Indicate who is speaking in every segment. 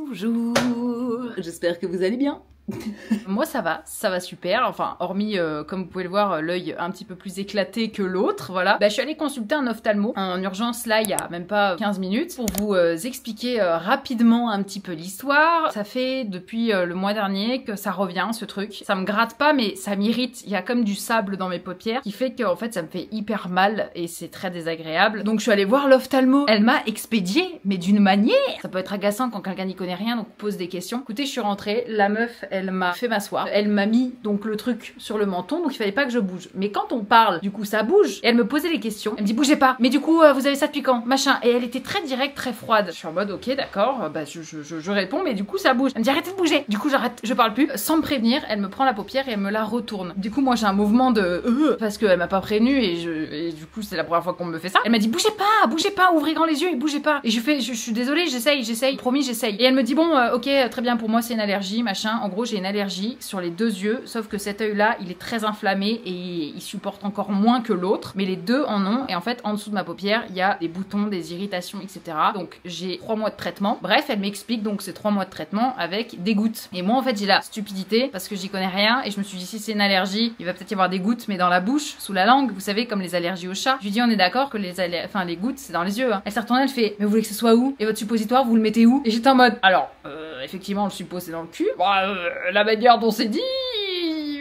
Speaker 1: Bonjour, j'espère que vous allez bien. Moi ça va super, enfin hormis comme vous pouvez le voir l'œil un petit peu plus éclaté que l'autre, voilà. Bah je suis allée consulter un ophtalmo en urgence là il y a même pas 15 minutes pour vous expliquer rapidement un petit peu l'histoire. Ça fait depuis le mois dernier que ça revient ce truc, ça me gratte pas mais ça m'irrite, il y a comme du sable dans mes paupières qui fait que en fait ça me fait hyper mal et c'est très désagréable. Donc je suis allée voir l'ophtalmo, elle m'a expédié mais d'une manière, ça peut être agaçant quand quelqu'un n'y connaît rien donc pose des questions. Écoutez je suis rentrée, la meuf elle m'a fait m'asseoir, elle m'a mis donc le truc sur le menton donc il fallait pas que je bouge, mais quand on parle du coup ça bouge et elle me posait les questions, elle me dit bougez pas, mais du coup vous avez ça depuis quand machin, et elle était très directe, très froide. Je suis en mode ok d'accord, bah je réponds mais du coup ça bouge, elle me dit arrêtez de bouger, du coup j'arrête, je parle plus, sans me prévenir elle me prend la paupière et elle me la retourne. Du coup moi j'ai un mouvement de parce qu'elle m'a pas prévenu et du coup c'est la première fois qu'on me fait ça. Elle m'a dit bougez pas, ouvrez grand les yeux et bougez pas, et je suis désolée, j'essaye, promis j'essaye, et elle me dit bon ok très bien, pour moi c'est une allergie machin, en gros j'ai une allergie sur les deux yeux, sauf que cet œil là il est très inflammé et il supporte encore moins que l'autre, mais les deux en ont, et en fait en dessous de ma paupière il y a des boutons, des irritations etc. Donc j'ai 3 mois de traitement. Bref elle m'explique donc ces 3 mois de traitement avec des gouttes, et moi en fait j'ai la stupidité parce que j'y connais rien et je me suis dit si c'est une allergie il va peut-être y avoir des gouttes mais dans la bouche, sous la langue, vous savez comme les allergies au chat. Je lui dis on est d'accord que les gouttes c'est dans les yeux hein. Elle s'est retournée, elle fait mais vous voulez que ce soit où, et votre suppositoire vous le mettez où, et j'étais en mode alors effectivement le suppos c'est dans le cul, la manière dont c'est dit.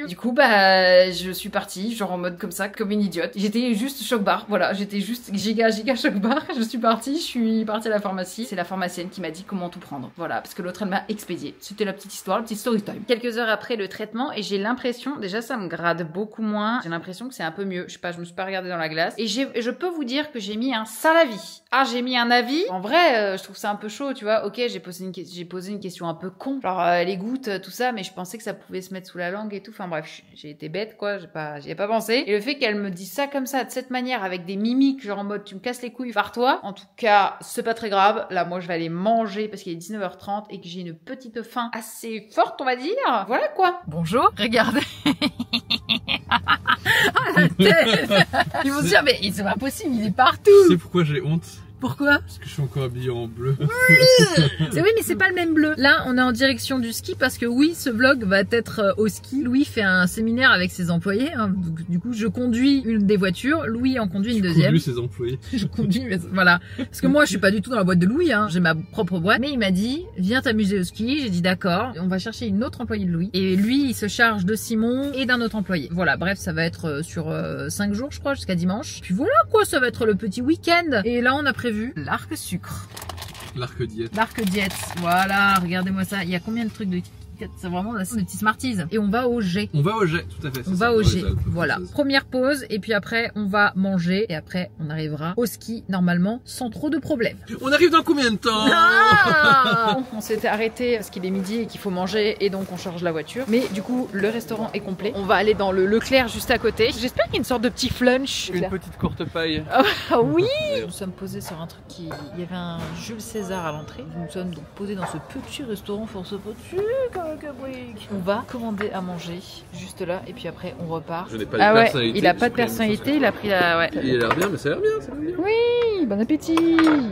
Speaker 1: Du coup bah je suis partie genre en mode comme ça, comme une idiote. J'étais juste choc barre, voilà, j'étais juste giga choc barre. Je suis partie à la pharmacie. C'est la pharmacienne qui m'a dit comment tout prendre, voilà, parce que l'autre elle m'a expédié. C'était la petite histoire, le petit story time. Quelques heures après le traitement et j'ai l'impression, déjà ça me grade beaucoup moins, j'ai l'impression que c'est un peu mieux. Je sais pas, je me suis pas regardée dans la glace et je peux vous dire que j'ai mis un sale avis. Ah j'ai mis un avis, en vrai je trouve ça un peu chaud tu vois. Ok j'ai posé une question un peu con, genre les gouttes tout ça, mais je pensais que ça pouvait se mettre sous la langue et tout, enfin bref j'ai été bête quoi, j'y ai pas pensé. Et le fait qu'elle me dise ça comme ça, de cette manière, avec des mimiques genre en mode tu me casses les couilles, pars-toi, en tout cas c'est pas très grave. Là moi je vais aller manger parce qu'il est 19h30 et que j'ai une petite faim assez forte on va dire, voilà quoi. Bonjour, regardez. Oh la tête. Ils vont se dire mais c'est pas possible, il est partout.
Speaker 2: Tu sais pourquoi j'ai honte?
Speaker 1: Pourquoi?
Speaker 2: Parce que je suis encore habillé en bleu.
Speaker 1: C'est oui mais c'est pas le même bleu. Là on est en direction du ski parce que oui ce vlog va être au ski. Louis fait un séminaire avec ses employés hein. Donc, du coup je conduis une des voitures, Louis en conduit une deuxième.
Speaker 2: Conduis ses employés.
Speaker 1: Je conduis voilà. Parce que moi je suis pas du tout dans la boîte de Louis hein. J'ai ma propre boîte. Mais il m'a dit viens t'amuser au ski. J'ai dit d'accord. On va chercher une autre employée de Louis. Et lui il se charge de Simon et d'un autre employé. Voilà bref ça va être sur 5 jours je crois jusqu'à dimanche. Puis voilà quoi, ça va être le petit week-end. Et là on a prévu l'arc sucre.
Speaker 2: L'arc diète.
Speaker 1: L'arc diète. Voilà, regardez-moi ça. Il y a combien de trucs de c'est vraiment des petits Smarties. Et on va au jet.
Speaker 2: On va au jet, tout à fait.
Speaker 1: On va au jet. Voilà. Première pause et puis après on va manger et après on arrivera au ski normalement sans trop de problèmes.
Speaker 2: On arrive dans combien de temps?
Speaker 1: Ah on s'était arrêté parce qu'il est midi et qu'il faut manger et donc on charge la voiture. Mais du coup le restaurant est complet. On va aller dans le Leclerc juste à côté. J'espère qu'il y a une sorte de petit flunch.
Speaker 2: Une petite courte paille.
Speaker 1: Ah oui. Nous sommes posés sur un truc qui... Il y avait un Jules César à l'entrée. Nous sommes donc posés dans ce petit restaurant force petit. On va commander à manger juste là et puis après on repart.
Speaker 2: Je n'ai pas de personnalité.
Speaker 1: Il a pas de personnalité, il a pris la... Ouais.
Speaker 2: Il a l'air bien, mais ça a l'air bien, ça a l'air bien.
Speaker 1: Oui, bon appétit.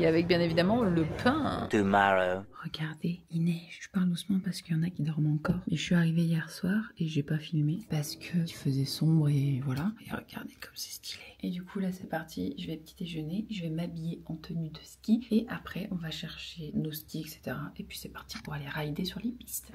Speaker 1: Avec bien évidemment le pain.
Speaker 3: Tomorrow.
Speaker 1: Regardez, il neige. Je parle doucement parce qu'il y en a qui dorment encore. Mais je suis arrivée hier soir et j'ai pas filmé parce que il faisait sombre et voilà. Et regardez comme c'est stylé. Et du coup là c'est parti, je vais petit déjeuner, je vais m'habiller en tenue de ski et après on va chercher nos skis etc. Et puis c'est parti pour aller rider sur les pistes.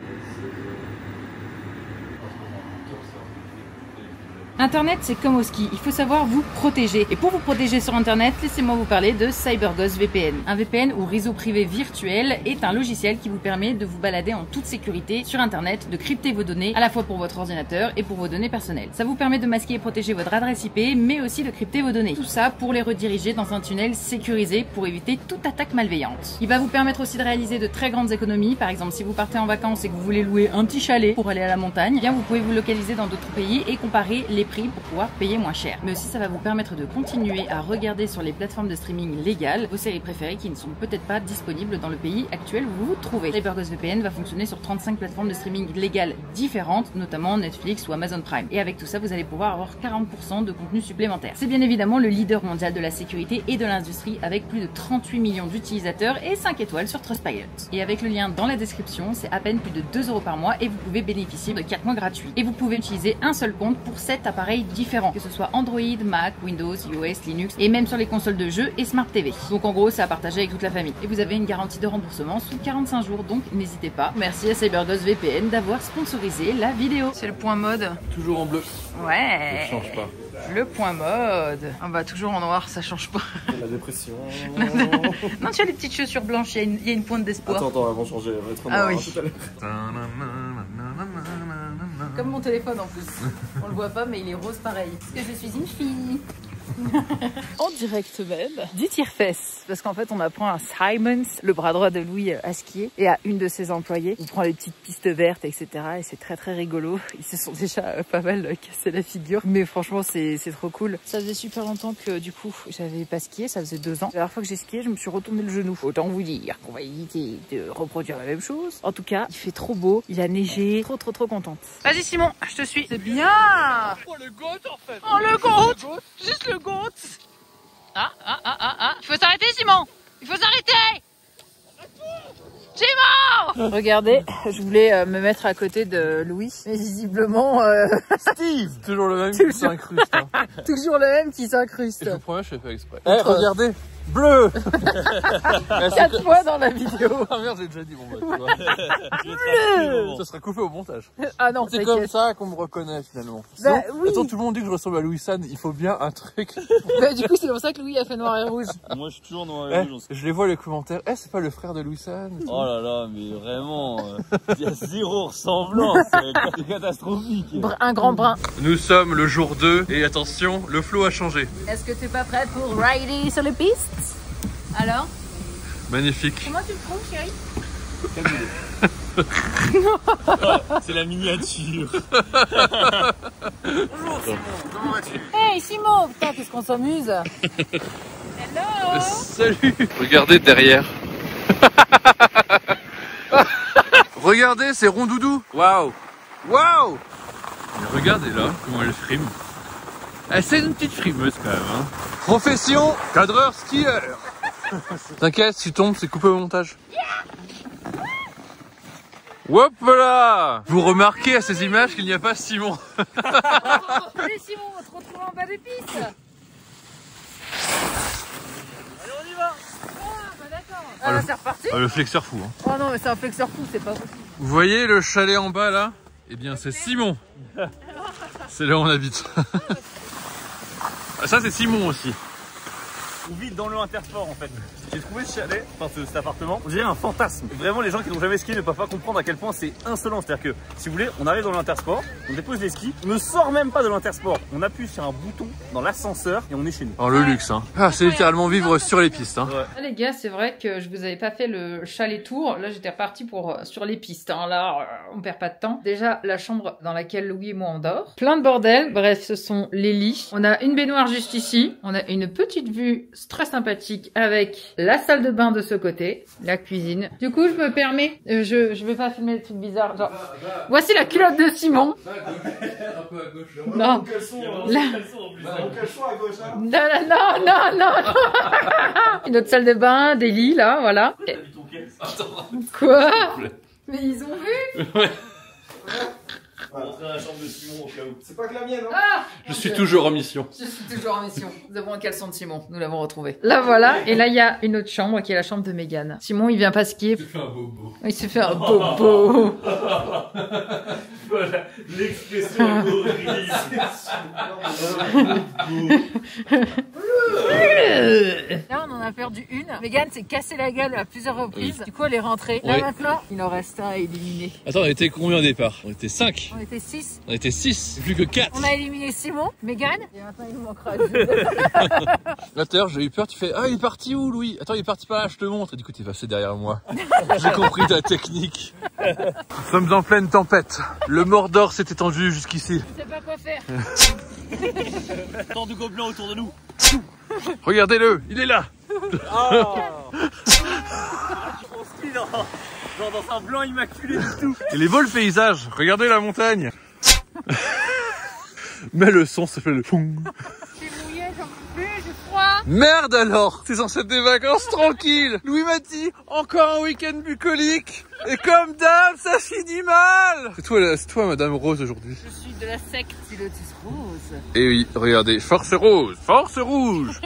Speaker 1: Internet, c'est comme au ski, il faut savoir vous protéger. Et pour vous protéger sur Internet, laissez-moi vous parler de CyberGhost VPN. Un VPN ou réseau privé virtuel est un logiciel qui vous permet de vous balader en toute sécurité sur Internet, de crypter vos données à la fois pour votre ordinateur et pour vos données personnelles. Ça vous permet de masquer et protéger votre adresse IP, mais aussi de crypter vos données. Tout ça pour les rediriger dans un tunnel sécurisé pour éviter toute attaque malveillante. Il va vous permettre aussi de réaliser de très grandes économies. Par exemple, si vous partez en vacances et que vous voulez louer un petit chalet pour aller à la montagne, bien vous pouvez vous localiser dans d'autres pays et comparer les les prix pour pouvoir payer moins cher. Mais aussi ça va vous permettre de continuer à regarder sur les plateformes de streaming légales vos séries préférées qui ne sont peut-être pas disponibles dans le pays actuel où vous vous trouvez. CyberGhost VPN va fonctionner sur 35 plateformes de streaming légales différentes, notamment Netflix ou Amazon Prime. Et avec tout ça, vous allez pouvoir avoir 40% de contenu supplémentaire. C'est bien évidemment le leader mondial de la sécurité et de l'industrie avec plus de 38 millions d'utilisateurs et 5 étoiles sur Trustpilot. Et avec le lien dans la description, c'est à peine plus de 2 € par mois et vous pouvez bénéficier de 4 mois gratuits. Et vous pouvez utiliser un seul compte pour 7 appareils différents, que ce soit Android, Mac, Windows, iOS, Linux et même sur les consoles de jeux et Smart TV. Donc en gros, c'est à partager avec toute la famille. Et vous avez une garantie de remboursement sous 45 jours, donc n'hésitez pas. Merci à CyberGhost VPN d'avoir sponsorisé la vidéo. C'est le point mode.
Speaker 2: Toujours en bleu.
Speaker 1: Ouais.
Speaker 2: Ça change pas.
Speaker 1: Le point mode. Ah bah toujours en noir, ça change pas.
Speaker 3: La dépression.
Speaker 1: Non, tu as les petites chaussures blanches, il y a une pointe d'espoir.
Speaker 3: Attends, elles vont changer. Elles vont être
Speaker 1: Ah
Speaker 3: noires,
Speaker 1: oui.
Speaker 3: tout à l'heure.
Speaker 1: Comme mon téléphone en plus. On le voit pas, mais il est rose pareil. Parce que je suis une fille. En direct même d'Itirfest, parce qu'en fait on apprend à Simons, le bras droit de Louis, à skier, et à une de ses employées. On prend les petites pistes vertes, etc. Et c'est très très rigolo. Ils se sont déjà pas mal cassé la figure, mais franchement c'est trop cool. Ça faisait super longtemps que du coup j'avais pas skié, ça faisait 2 ans. La dernière fois que j'ai skié, je me suis retourné le genou. Autant vous dire qu'on va éviter de reproduire la même chose. En tout cas, il fait trop beau, il a neigé, trop contente. Vas-y Simon, je te suis. C'est bien.
Speaker 2: Oh le goat en fait.
Speaker 1: Oh le goat, juste le goat. Ah. Il faut s'arrêter Simon. Il faut s'arrêter. Simon. Regardez, je voulais me mettre à côté de Louis, mais visiblement...
Speaker 2: Steve. Toujours le même qui s'incruste. Hein.
Speaker 1: Toujours le même qui s'incruste.
Speaker 2: Je vous promets, je fais pas exprès. Eh, regardez. Bleu.
Speaker 1: 4 fois dans la vidéo.
Speaker 2: Ah merde, j'ai déjà dit bon bah tu vois. Ça sera coupé au montage.
Speaker 1: Ah non,
Speaker 2: c'est comme ça qu'on me reconnaît finalement.
Speaker 1: Bah, oui.
Speaker 2: Attends, tout le monde dit que je ressemble à Louis San, il faut bien un truc.
Speaker 1: Bah, du coup, c'est pour ça que Louis a fait noir et rouge.
Speaker 4: Moi je suis toujours noir et rouge.
Speaker 2: Je les vois les commentaires. Eh, c'est pas le frère de Louis San.
Speaker 4: Oh là là, mais vraiment, il y a zéro ressemblance, c'est catastrophique.
Speaker 1: Un grand brin.
Speaker 2: Nous sommes le jour 2 et attention, le flow a changé.
Speaker 1: Est-ce que t'es pas prêt pour rider sur les pistes? Alors?
Speaker 2: Magnifique.
Speaker 1: Comment tu le trouves, chérie?
Speaker 4: C'est la miniature.
Speaker 2: Comment vas-tu?
Speaker 1: Hey Simon, putain, qu'est-ce qu'on s'amuse. Hello.
Speaker 2: Salut. Regardez derrière. Regardez, c'est Rondoudou. Waouh. Waouh. Regardez là, comment elle frime. C'est une petite frimeuse quand même. Hein. Profession, cadreur skieur. T'inquiète, si tu tombes, c'est coupé au montage. Hop là. Vous remarquez à ces images qu'il n'y a pas Simon.
Speaker 1: Allez Simon, on se retrouve en bas des pistes.
Speaker 4: Allez, on y va.
Speaker 1: Ah bah d'accord. Ah là c'est reparti.
Speaker 2: Le flexeur fou. Hein.
Speaker 1: Oh non mais c'est un flexeur fou, c'est pas possible.
Speaker 2: Vous voyez le chalet en bas là? Eh bien c'est Simon. C'est là où on habite. Ça c'est Simon aussi.
Speaker 4: On vit dans le Intersport en fait. J'ai trouvé ce chalet, enfin cet appartement, on dirait un fantasme. Vraiment les gens qui n'ont jamais skié ne peuvent pas comprendre à quel point c'est insolent. C'est-à-dire que si vous voulez, on arrive dans l'Intersport, on dépose les skis, on ne sort même pas de l'Intersport. On appuie sur un bouton dans l'ascenseur et on est chez nous.
Speaker 2: Oh le luxe hein. Ah c'est littéralement vivre sur les pistes hein.
Speaker 4: Ouais.
Speaker 1: Ah, les gars, c'est vrai que je vous avais pas fait le chalet tour. Là j'étais reparti pour sur les pistes. Hein. Là on perd pas de temps. Déjà la chambre dans laquelle Louis et moi on dort. Plein de bordel. Bref, ce sont les lits. On a une baignoire juste ici. On a une petite vue très sympathique avec la salle de bain de ce côté, la cuisine. Du coup, je me permets, je vais pas filmer des trucs bizarres. Genre, voici la culotte de Simon.
Speaker 2: Un peu à gauche.
Speaker 1: Non.
Speaker 3: Mon caleçon,
Speaker 1: Là.
Speaker 3: mon caleçon à gauche. Hein.
Speaker 1: Non. Une autre salle de bain, des lits là, voilà. Et... Quoi? Mais ils ont vu?
Speaker 4: Rentrer dans la chambre de Simon au cas où.
Speaker 3: C'est pas que la mienne, hein.
Speaker 1: Ah,
Speaker 2: Je suis toujours en mission.
Speaker 1: Je suis toujours en mission. Nous avons un caleçon de Simon. Nous l'avons retrouvé. Là, voilà. Et là, il y a une autre chambre qui est la chambre de Mégane. Simon, il vient pas skier.
Speaker 2: Tu fais un bobo.
Speaker 1: Il s'est fait un bobo.
Speaker 4: Voilà, l'expression horrible.
Speaker 1: Là, on en a perdu une. Mégane s'est cassé la gueule à plusieurs reprises. Oui. Du coup, elle est rentrée. Là, maintenant, il en reste un à éliminer.
Speaker 2: Attends, on était combien au départ? On était 5.
Speaker 1: On était 6.
Speaker 2: On était 6. Plus que 4.
Speaker 1: On a éliminé Simon, Mégane. Et maintenant, il nous manquera
Speaker 2: Là, tout à l'heure, j'ai eu peur. Tu fais, ah, il est parti où, Louis? Attends, il est parti par là, je te montre. Et du coup, t'es passé derrière moi. J'ai compris ta technique. Nous sommes en pleine tempête. Le Mordor s'est étendu jusqu'ici.
Speaker 1: Je sais pas quoi faire.
Speaker 4: Tant de gobelins autour de nous.
Speaker 2: Regardez-le, il est là.
Speaker 4: On skie genre dans un blanc immaculé du tout.
Speaker 2: Il est beau le paysage, regardez la montagne. Mais le son, ça fait le fong.
Speaker 1: Je suis mouillée, j'en peux plus, j'ai froid.
Speaker 2: Merde alors, c'est censé être des vacances tranquilles. Louis m'a dit, encore un week-end bucolique. Et comme d'hab, ça finit mal. C'est toi Madame Rose aujourd'hui.
Speaker 1: Je suis de la secte Lotus Rose.
Speaker 2: Et oui, regardez, force rose, force rouge,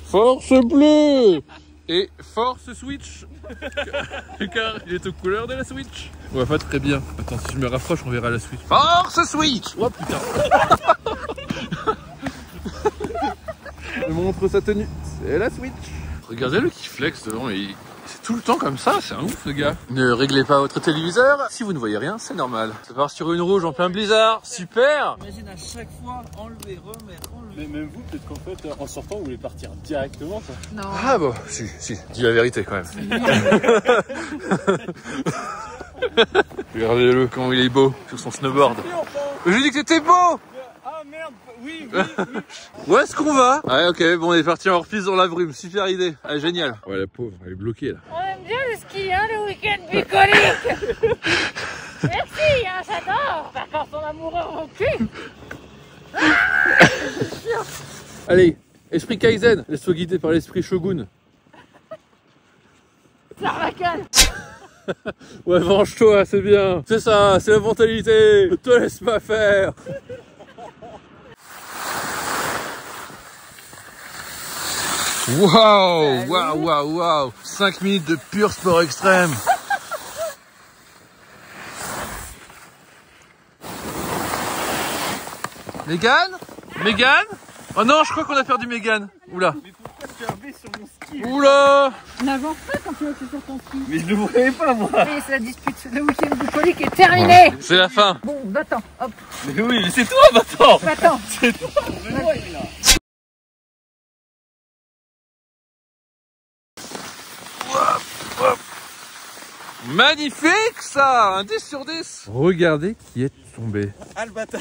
Speaker 2: force bleue et force switch. Car il est aux couleurs de la switch. On va pas très bien. Attends, si je me rapproche, on verra la switch. Force switch. Oh putain. Je montre sa tenue, c'est la switch. Regardez-le qui flex devant et c'est tout le temps comme ça, c'est un ouf ce gars. Ne réglez pas votre téléviseur, si vous ne voyez rien, c'est normal. Ça part sur une rouge en plein blizzard, super.
Speaker 4: Imagine à chaque fois enlever, remettre, enlever. Mais même vous, peut-être qu'en fait, en sortant, vous voulez partir directement quoi.
Speaker 1: Non.
Speaker 2: Ah bon, si, dis la vérité quand même. Regardez-le comment il est beau sur son snowboard. J'ai dit que c'était beau.
Speaker 4: Ah merde, oui.
Speaker 2: Où est-ce qu'on va? Ouais, ok, bon, on est parti en hors-piste dans la brume, super idée. Allez, génial. Ouais, la pauvre, elle est bloquée là.
Speaker 1: On aime bien le ski, hein, le week-end bucolique. Merci, hein, j'adore. Ça porte ton amoureux au cul.
Speaker 2: Allez, esprit Kaizen, laisse-toi guider par l'esprit Shogun.
Speaker 1: Sarbacane.
Speaker 2: Ouais, venge-toi, c'est bien. C'est ça, c'est la mentalité. Ne te laisse pas faire. Waouh. 5 minutes de pur sport extrême. Mégane? Oh non, je crois qu'on a perdu Mégane. Oula.
Speaker 4: Mais pourquoi tu as V sur mon ski?
Speaker 2: Oula.
Speaker 1: N'avance pas quand tu vas sur ton ski.
Speaker 4: Mais je ne voyais pas moi.
Speaker 1: Et la dispute, le week-end bucolique est terminé.
Speaker 2: C'est la fin.
Speaker 1: Bon, va-t'en, hop,
Speaker 4: Mais oui, mais c'est toi maintenant.
Speaker 1: va-t'en.
Speaker 4: C'est toi.
Speaker 2: Magnifique ça, un 10 sur 10. Regardez qui est tombé.
Speaker 4: Ah le bâtard.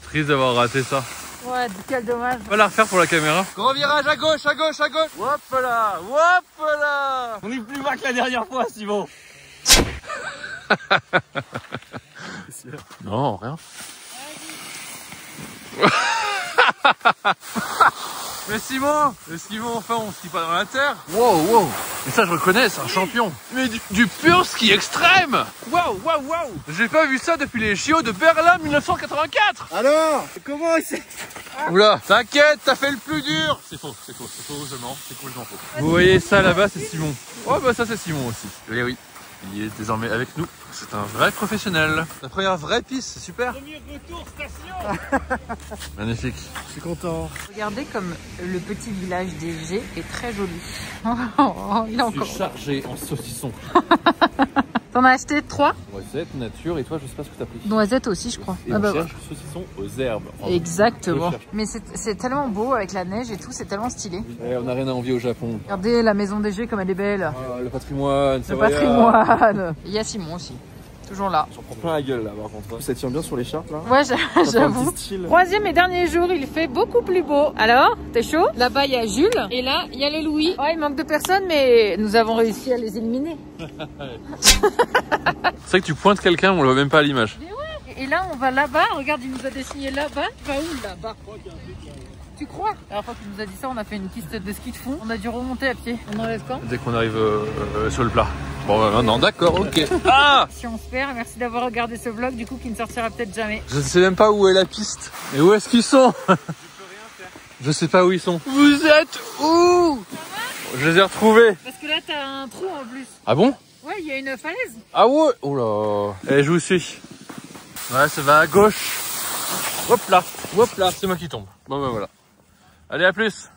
Speaker 2: Triste d'avoir raté ça.
Speaker 1: Ouais, quel dommage.
Speaker 2: On va la refaire pour la caméra. Grand virage à gauche. Hop là.
Speaker 4: On est plus bas que la dernière fois, Simon.
Speaker 2: Non, rien. Mais Simon, enfin on skie pas dans la terre. Wow. Mais ça je reconnais, c'est un champion. Mais du pur ski extrême. Waouh. J'ai pas vu ça depuis les JO de Berlin 1984.
Speaker 4: Alors, comment c'est?
Speaker 2: Oula, t'inquiète, t'as fait le plus dur. C'est faux, seulement, c'est complètement faux. Vous voyez ça là-bas, c'est Simon. Oh bah ça c'est Simon aussi. Et oui, il est désormais avec nous. C'est un vrai professionnel. La première vraie piste, c'est super.
Speaker 4: Premier retour station.
Speaker 2: Magnifique.
Speaker 4: Je suis content.
Speaker 1: Regardez comme le petit village des G est très joli. Il a encore.
Speaker 2: Chargé en saucisson.
Speaker 1: T'en as acheté 3?
Speaker 2: Noisette, nature, et toi, je sais pas ce que t'as pris.
Speaker 1: Noisettes aussi, je crois.
Speaker 2: Et on cherche saucisson aux herbes. Enfin,
Speaker 1: exactement. Mais c'est tellement beau avec la neige et tout, c'est tellement stylé.
Speaker 2: Ouais, on n'a rien à envier au Japon.
Speaker 1: Regardez la maison des G comme elle est belle.
Speaker 2: Ah, le patrimoine,
Speaker 1: Le patrimoine. Il y a Simon aussi. Toujours là.
Speaker 3: J'en prends plein la gueule là par contre. Ça tient bien sur l'écharpe là.
Speaker 1: Ouais, j'avoue.
Speaker 3: Style.
Speaker 1: Troisième et dernier jour, il fait beaucoup plus beau. Alors, t'es chaud? Là-bas, il y a Jules. Et là, il y a le Louis. Oh, il manque de personnes, mais nous avons réussi à les éliminer.
Speaker 2: C'est vrai que tu pointes quelqu'un, on le voit même pas à l'image.
Speaker 1: Mais ouais. Et là, on va là-bas. Regarde, il nous a dessiné là-bas. Va où là-bas? Tu crois? La dernière fois qu'il nous a dit ça, on a fait une piste de ski de fond. On a dû remonter à pied. On enlève quand?
Speaker 2: Dès qu'on arrive sur le plat. Bon, non, d'accord, ok. Ah!
Speaker 1: Si on se perd, merci d'avoir regardé ce vlog, du coup, qui ne sortira peut-être jamais.
Speaker 2: Je ne sais même pas où est la piste. Mais où est-ce qu'ils sont? Je sais pas où ils sont. Vous êtes où? Je les ai retrouvés.
Speaker 1: Parce que là, t'as un trou en plus.
Speaker 2: Ah bon?
Speaker 1: Ouais, il y a une falaise.
Speaker 2: Ah ouais? Oh là. Eh, je vous suis. Ouais, ça va à gauche. Hop là, c'est moi qui tombe. Bon ben voilà. Allez, à plus.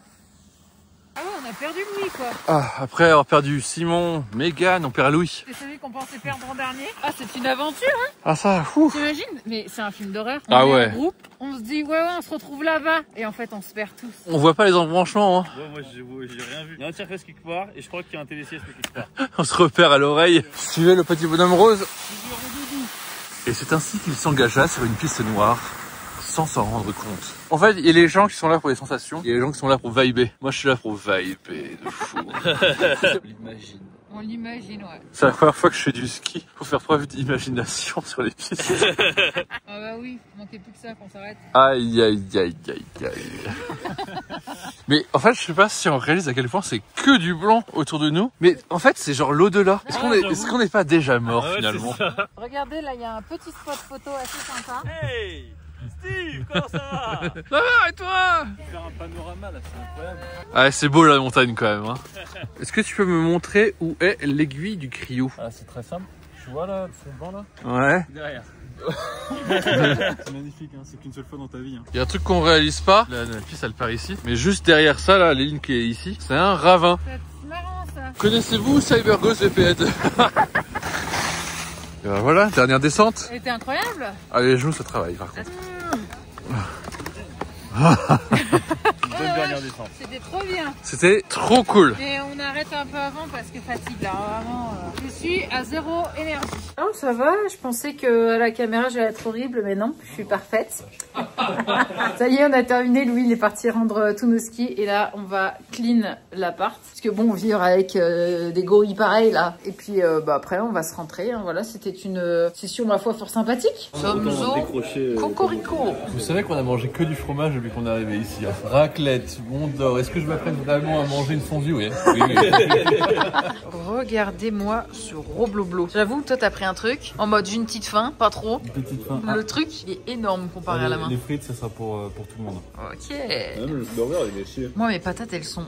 Speaker 1: Ah ouais, on a perdu Louis, quoi.
Speaker 2: Ah, après avoir perdu Simon, Mégane, on perd Louis.
Speaker 1: C'est celui qu'on pensait perdre en dernier. Ah, c'est une aventure, hein.
Speaker 2: Ah ça, fou.
Speaker 1: T'imagines? Mais c'est un film d'horreur.
Speaker 2: Ah
Speaker 1: On est
Speaker 2: ouais.
Speaker 1: en groupe, on se dit, ouais, on se retrouve là-bas. Et en fait, on se perd tous.
Speaker 2: On voit pas les embranchements, hein.
Speaker 4: Ouais, moi j'ai rien vu. Il y a un tire-fesse quelque part et je crois qu'il y a un télésiège quelque part.
Speaker 2: On se repère à l'oreille. Suivez le petit bonhomme rose. Et c'est ainsi qu'il s'engagea sur une piste noire, sans s'en rendre compte. En fait, il y a les gens qui sont là pour les sensations, il y a les gens qui sont là pour vibrer. Moi, je suis là pour vibrer de fou. On l'imagine.
Speaker 1: On l'imagine, ouais.
Speaker 2: C'est la première fois que je fais du ski. Faut faire preuve d'imagination sur les pistes.
Speaker 1: Ah bah oui, manquait plus que ça qu'on s'arrête.
Speaker 2: Aïe, aïe, aïe, aïe, aïe. Mais en fait, je sais pas si on réalise à quel point c'est que du blanc autour de nous. Mais en fait, c'est genre l'au-delà. Est-ce qu'on n'est pas déjà mort finalement?
Speaker 1: Regardez, là, il y a un petit spot photo assez sympa.
Speaker 4: Hey Steve, comment ça va?
Speaker 2: Ça va, et toi?
Speaker 4: Faire un panorama là, c'est incroyable.
Speaker 2: Ah, c'est beau la montagne quand même. Hein. Est-ce que tu peux me montrer où est l'aiguille du Crio?
Speaker 4: Ah, c'est très simple. Tu vois là, sur le banc là?
Speaker 2: Ouais.
Speaker 4: Derrière. C'est magnifique, hein. C'est qu'une seule fois dans ta vie. Hein.
Speaker 2: Il y a un truc qu'on réalise pas. La piste elle part ici. Mais juste derrière ça, là, les lignes qui est ici, c'est un ravin.
Speaker 1: C'est marrant ça.
Speaker 2: Connaissez-vous CyberGhost VPN? Et ben voilà, dernière descente.
Speaker 1: Elle était incroyable.
Speaker 2: Ah, les genoux ça travaille par contre.
Speaker 4: Bonne dernière descente.
Speaker 1: C'était trop bien.
Speaker 2: C'était trop cool.
Speaker 1: Et on arrête un peu avant parce que fatigue là, vraiment. Je suis à zéro énergie. Oh, ça va, je pensais que à la caméra j'allais être horrible, mais non, je suis parfaite. Ça y est, on a terminé. Louis il est parti rendre tous nos skis et là on va clean l'appart. Parce que bon, vivre avec des gorilles pareils là. Et puis après on va se rentrer. Hein. Voilà, c'était une session ma foi fort sympathique. Nous sommes au Cocorico.
Speaker 2: Vous savez qu'on a mangé que du fromage depuis qu'on est arrivé ici. Hein. Raclette, Mondor. Est-ce que je m'apprête vraiment à manger une fondue? Oui. Oui.
Speaker 1: Regardez-moi ce robloblo. J'avoue, toi t'as pris un truc en mode j'ai une petite faim, pas trop.
Speaker 3: Une petite fin.
Speaker 1: Le truc il est énorme comparé à la main.
Speaker 3: Les frites, ça sera pour tout le monde.
Speaker 1: Ok.
Speaker 3: Même le burger, il est chier.
Speaker 1: Moi mes patates elles sont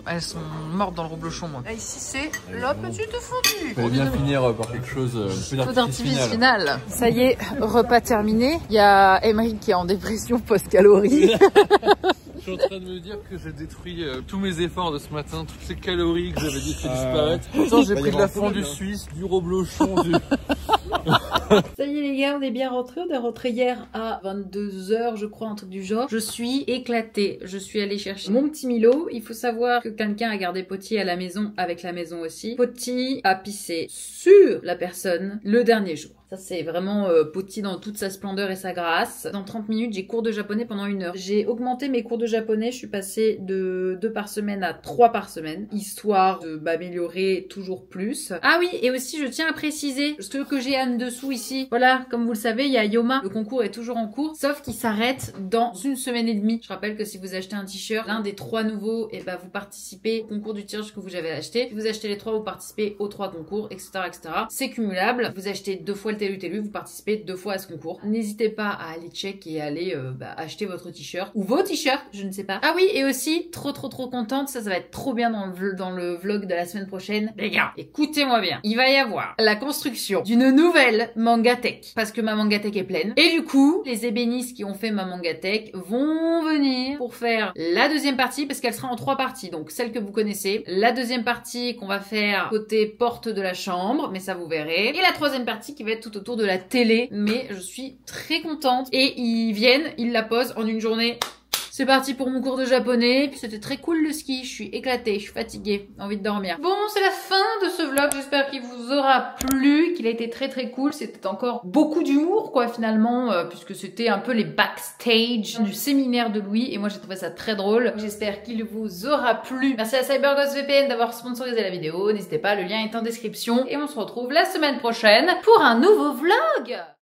Speaker 1: mortes dans le reblochon moi. Là, ici c'est la petite fondue.
Speaker 2: Il fallait bien finir par quelque chose, un
Speaker 1: Feu d'artifice final. Ça y est, repas terminé. Il y a Emery qui est en dépression post-calories.
Speaker 2: Je suis en train de me dire que j'ai détruit tous mes efforts de ce matin, toutes ces calories que j'avais dit fait disparaître. Pourtant j'ai pris de la fondue suisse, du reblochon, du...
Speaker 1: Ça y est les gars, on est bien rentrés. On est rentré hier à 22 h je crois, un truc du genre. Je suis éclatée. Je suis allée chercher mon petit Milo. Il faut savoir que quelqu'un a gardé Potty à la maison avec la maison aussi. Potty a pissé sur la personne le dernier jour. Ça c'est vraiment Potty dans toute sa splendeur et sa grâce. Dans 30 minutes, j'ai cours de japonais pendant 1 heure. J'ai augmenté mes cours de japonais. Je suis passée de 2 par semaine à 3 par semaine, histoire de m'améliorer toujours plus. Ah oui, et aussi je tiens à préciser ce que j'ai en dessous ici. Voilà, comme vous le savez, il y a Yoma. Le concours est toujours en cours, sauf qu'il s'arrête dans 1 semaine et demie. Je rappelle que si vous achetez un t-shirt, l'un des 3 nouveaux, et vous participez au concours du t-shirt que vous avez acheté. Si vous achetez les 3, vous participez aux 3 concours, etc., etc. C'est cumulable. Vous achetez 2 fois le TLU, vous participez 2 fois à ce concours. N'hésitez pas à aller check et aller acheter votre t-shirt ou vos t-shirts, je ne sais pas. Ah oui, et aussi trop contente, ça va être trop bien dans le vlog de la semaine prochaine. Les gars, écoutez-moi bien. Il va y avoir la construction d'une nouvelle Mangatech parce que ma Mangatech est pleine. Et du coup, les ébénistes qui ont fait ma Mangatech vont venir pour faire la deuxième partie parce qu'elle sera en 3 parties. Donc celle que vous connaissez, la deuxième partie qu'on va faire côté porte de la chambre, mais ça vous verrez. Et la 3e partie qui va être tout autour de la télé, mais je suis très contente. Et ils viennent, ils la posent en 1 journée. C'est parti pour mon cours de japonais. Puis c'était très cool le ski. Je suis éclatée, je suis fatiguée, envie de dormir. Bon, c'est la fin de ce vlog. J'espère qu'il vous aura plu, qu'il a été très cool. C'était encore beaucoup d'humour quoi finalement, puisque c'était un peu les backstage du séminaire de Louis. Et moi j'ai trouvé ça très drôle. J'espère qu'il vous aura plu. Merci à CyberGhost VPN d'avoir sponsorisé la vidéo. N'hésitez pas, le lien est en description. Et on se retrouve la semaine prochaine pour un nouveau vlog.